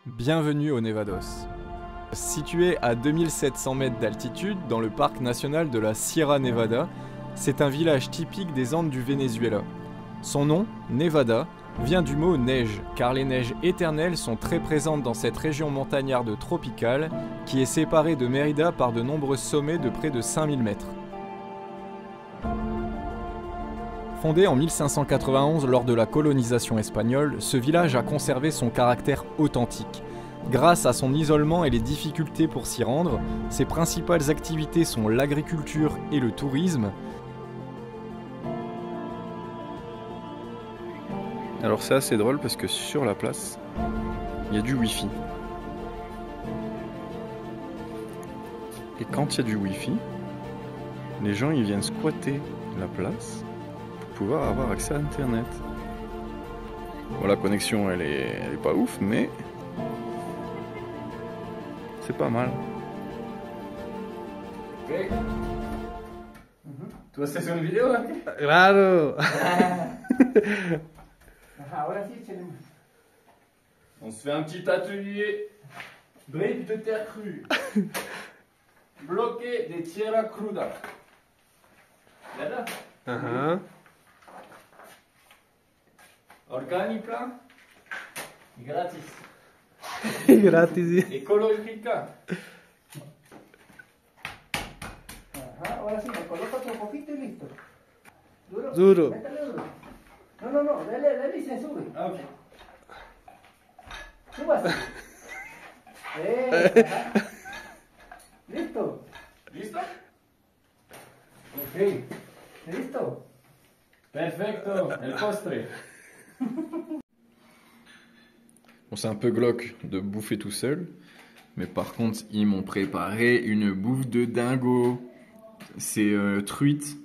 Bienvenue au Nevados. Situé à 2700 mètres d'altitude dans le parc national de la Sierra Nevada, c'est un village typique des Andes du Venezuela. Son nom, Nevada, vient du mot neige, car les neiges éternelles sont très présentes dans cette région montagnarde tropicale qui est séparée de Mérida par de nombreux sommets de près de 5000 mètres. Fondé en 1591 lors de la colonisation espagnole, ce village a conservé son caractère authentique. Grâce à son isolement et les difficultés pour s'y rendre, ses principales activités sont l'agriculture et le tourisme. Alors c'est assez drôle parce que sur la place, il y a du Wi-Fi. Et quand il y a du Wi-Fi, les gens ils viennent squatter la place pour pouvoir avoir accès à Internet. Bon, la connexion elle est pas ouf, mais c'est pas mal. Ok. ¿Tú haces un video aquí? Claro. Ahora sí, tenemos. On se fait un petit atelier briques de terre crue. Bloqué de tierra cruda. ¿Verdad? Orgánica y gratis. Gratis. Ecológica. Ajá, ahora sí, me coloca otro poquito y listo. Duro. Duro. Métale duro. No, dale y se sube. Ah, ok. Súbase. Ajá. ¿Listo? ¿Listo? Ok. ¿Listo? Perfecto. El postre. Bon, c'est un peu glauque de bouffer tout seul, mais par contre ils m'ont préparé une bouffe de dingo. C'est truite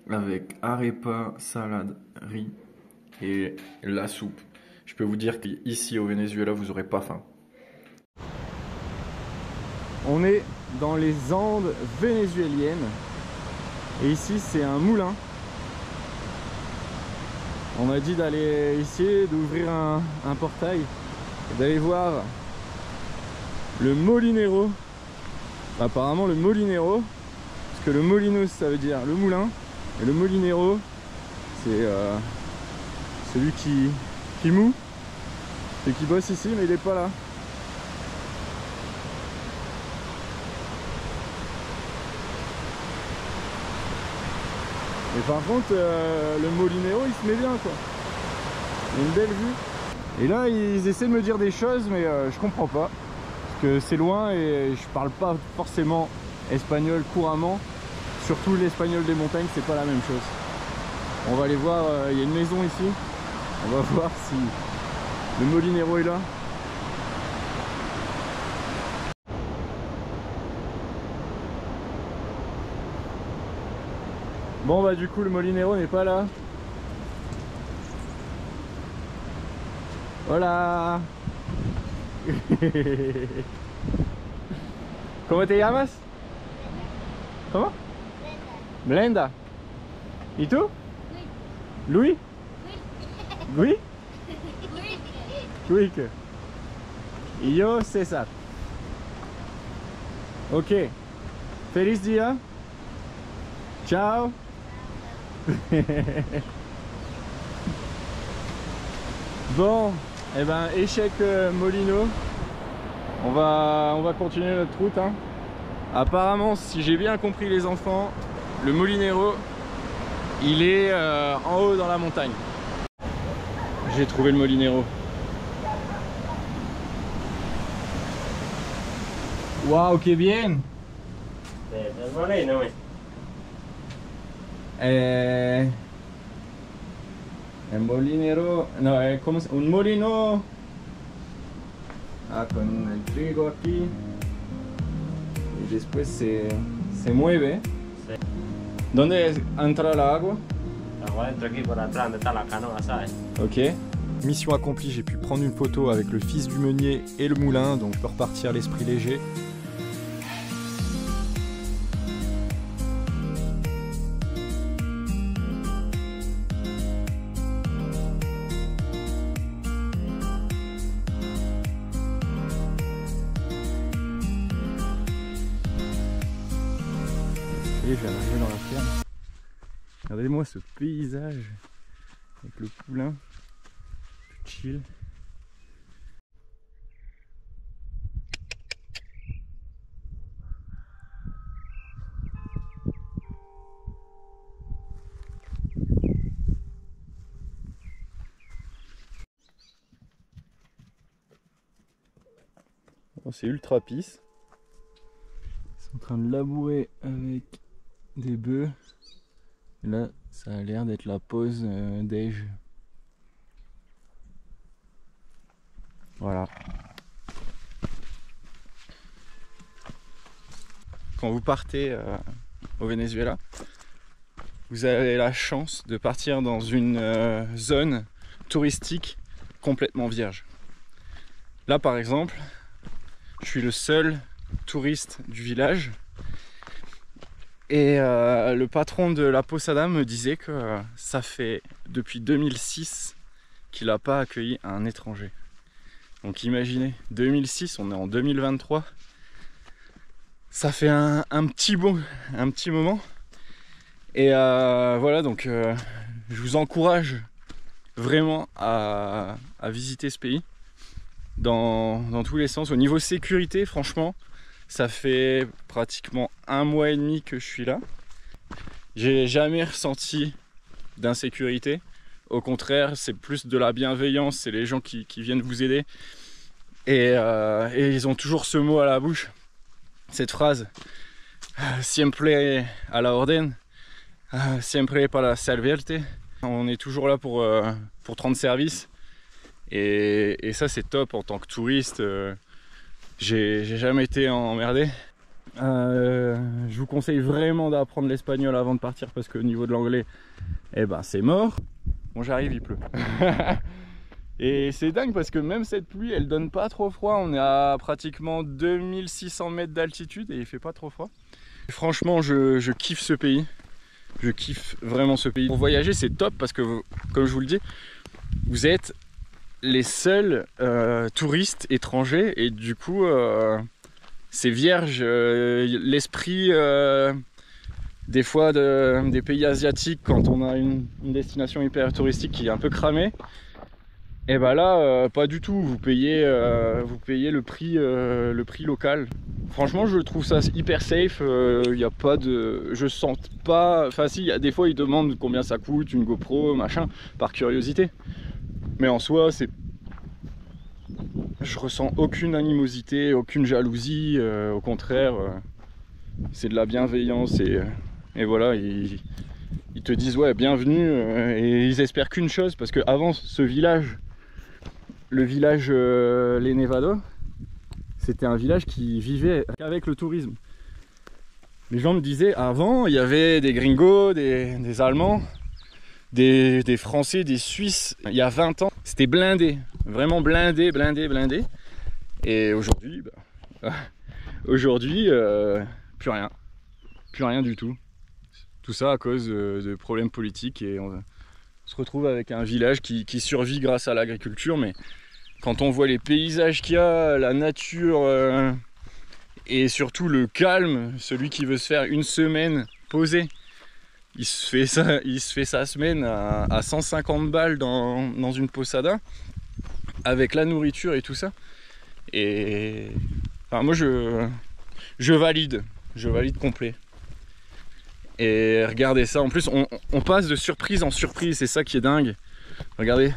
avec arepa, salade, riz et la soupe. Je peux vous dire qu'ici au Venezuela vous aurez pas faim. On est dans les Andes vénézuéliennes et ici c'est un moulin. On m'a dit d'aller essayer d'ouvrir un portail et d'aller voir le molinero. Apparemment le molinero, parce que le molino ça veut dire le moulin et le molinero c'est celui qui moue et qui bosse ici, mais il est pas là. Et par contre le molinero il se met bien quoi. Il y a une belle vue. Et là ils essaient de me dire des choses mais je comprends pas. Parce que c'est loin et je parle pas forcément espagnol couramment. Surtout l'espagnol des montagnes c'est pas la même chose. On va aller voir, il y a une maison ici. On va voir si le molinero est là. Bon bah du coup le molinero n'est pas là. Hola. ¿Cómo te llamas? ¿Cómo? Blenda. ¿Y tú? Louis. Louis? Louis. Y yo César. Ok. Feliz día. Ciao. Bon, et ben échec Molino. On va continuer notre route. Hein. Apparemment, si j'ai bien compris les enfants, le molinero, il est en haut dans la montagne. J'ai trouvé le molinero. Wow, que bien. El molinero, no, como un molino con el trigo aquí y después se mueve. Sí. ¿Dónde entra la agua? Agua entra aquí por atrás, donde está la canoa, ¿sabes? Ok. Mission accomplie, j'ai pu prendre une photo avec le fils du meunier et le moulin, donc je peux repartir l'esprit léger. Et je viens d'arriver dans la ferme. Regardez-moi ce paysage avec le poulain, tout chill. Bon, c'est ultra pisse. Ils sont en train de labourer avec des bœufs. Et là, ça a l'air d'être la pause déj. Voilà. Quand vous partez au Venezuela, vous avez la chance de partir dans une zone touristique complètement vierge. Là, par exemple, je suis le seul touriste du village. Et le patron de la Posada me disait que ça fait depuis 2006 qu'il n'a pas accueilli un étranger. Donc imaginez, 2006, on est en 2023. Ça fait un petit moment. Et voilà, donc je vous encourage vraiment à visiter ce pays dans tous les sens. Au niveau sécurité, franchement, ça fait pratiquement 1 mois et demi que je suis là. J'ai jamais ressenti d'insécurité. Au contraire, c'est plus de la bienveillance, c'est les gens qui viennent vous aider. Et ils ont toujours ce mot à la bouche, cette phrase « Siempre a la orden, siempre para servirte ». On est toujours là pour te rendre service. Et ça, c'est top en tant que touriste. J'ai jamais été emmerdé. Je vous conseille vraiment d'apprendre l'espagnol avant de partir parce qu'au niveau de l'anglais, eh ben c'est mort. Bon, j'arrive, il pleut. Et c'est dingue parce que même cette pluie, elle donne pas trop froid. On est à pratiquement 2600 mètres d'altitude et il fait pas trop froid. Et franchement, je kiffe ce pays. Je kiffe vraiment ce pays. Pour voyager, c'est top parce que, comme je vous le dis, vous êtes les seuls touristes étrangers et du coup c'est vierge. L'esprit des fois des pays asiatiques, quand on a une destination hyper touristique qui est un peu cramée, et ben là pas du tout, vous payez le prix local. Franchement, je trouve ça hyper safe. Y a pas de, je sens pas, enfin si, y a des fois ils demandent combien ça coûte une GoPro machin par curiosité. Mais en soi, je ressens aucune animosité, aucune jalousie, au contraire, c'est de la bienveillance et voilà, ils te disent ouais, bienvenue, et ils espèrent qu'une chose, parce qu'avant ce village, le village Les Nevados, c'était un village qui vivait qu'avec le tourisme. Les gens me disaient, avant, il y avait des gringos, des Allemands, des Français, des Suisses, il y a 20 ans, c'était blindé, vraiment blindé. Et aujourd'hui, plus rien du tout. Tout ça à cause de problèmes politiques et on se retrouve avec un village qui survit grâce à l'agriculture, mais quand on voit les paysages qu'il y a, la nature et surtout le calme, celui qui veut se faire une semaine posé, il se fait sa semaine à 150 balles dans une posada avec la nourriture et tout ça. Et enfin, moi je valide complet. Et regardez ça, en plus on passe de surprise en surprise, c'est ça qui est dingue. Regardez,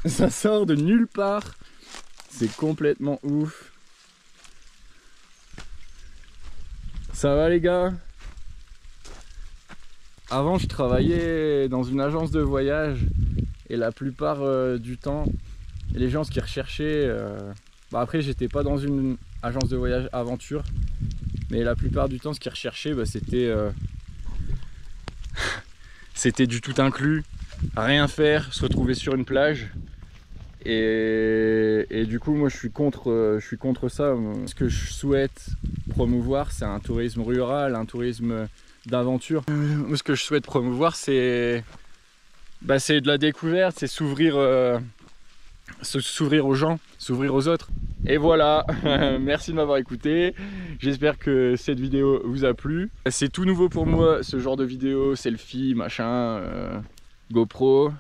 ça sort de nulle part, c'est complètement ouf. Ça va les gars? Avant je travaillais dans une agence de voyage et la plupart du temps les gens ce qu'ils recherchaient, après j'étais pas dans une agence de voyage aventure, mais la plupart du temps ce qu'ils recherchaient c'était du tout inclus, rien faire, se retrouver sur une plage. Et du coup moi je suis contre ça. Ce que je souhaite promouvoir, c'est un tourisme rural, un tourisme d'aventure. Ce que je souhaite promouvoir, c'est de la découverte, c'est s'ouvrir aux gens, s'ouvrir aux autres. Et voilà, merci de m'avoir écouté. J'espère que cette vidéo vous a plu. C'est tout nouveau pour moi, ce genre de vidéo, selfie, machin, GoPro.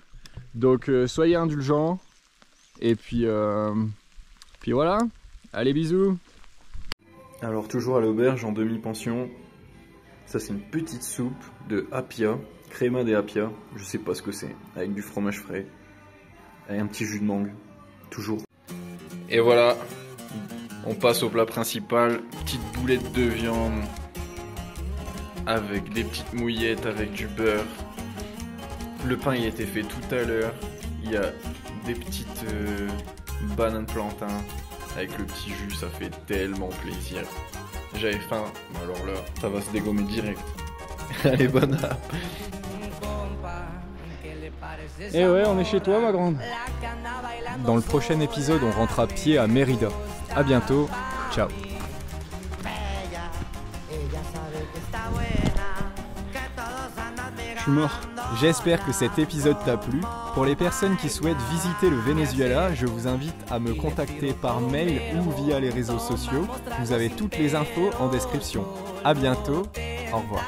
Donc soyez indulgents. Et puis voilà. Allez, bisous. Alors toujours à l'auberge en demi-pension. Ça c'est une petite soupe de apia, crema de apia, je sais pas ce que c'est, avec du fromage frais, et un petit jus de mangue, toujours. Et voilà, on passe au plat principal, petite boulette de viande, avec des petites mouillettes, avec du beurre. Le pain il a été fait tout à l'heure, il y a des petites bananes plantains, avec le petit jus, ça fait tellement plaisir. J'avais faim, mais alors là, ça va se dégommer direct. Allez, bonne app. Et ouais, on est chez toi, ma grande. Dans le prochain épisode, on rentre à pied à Mérida. À bientôt, ciao. Je suis mort. J'espère que cet épisode t'a plu. Pour les personnes qui souhaitent visiter le Venezuela, je vous invite à me contacter par mail ou via les réseaux sociaux. Vous avez toutes les infos en description. À bientôt, au revoir.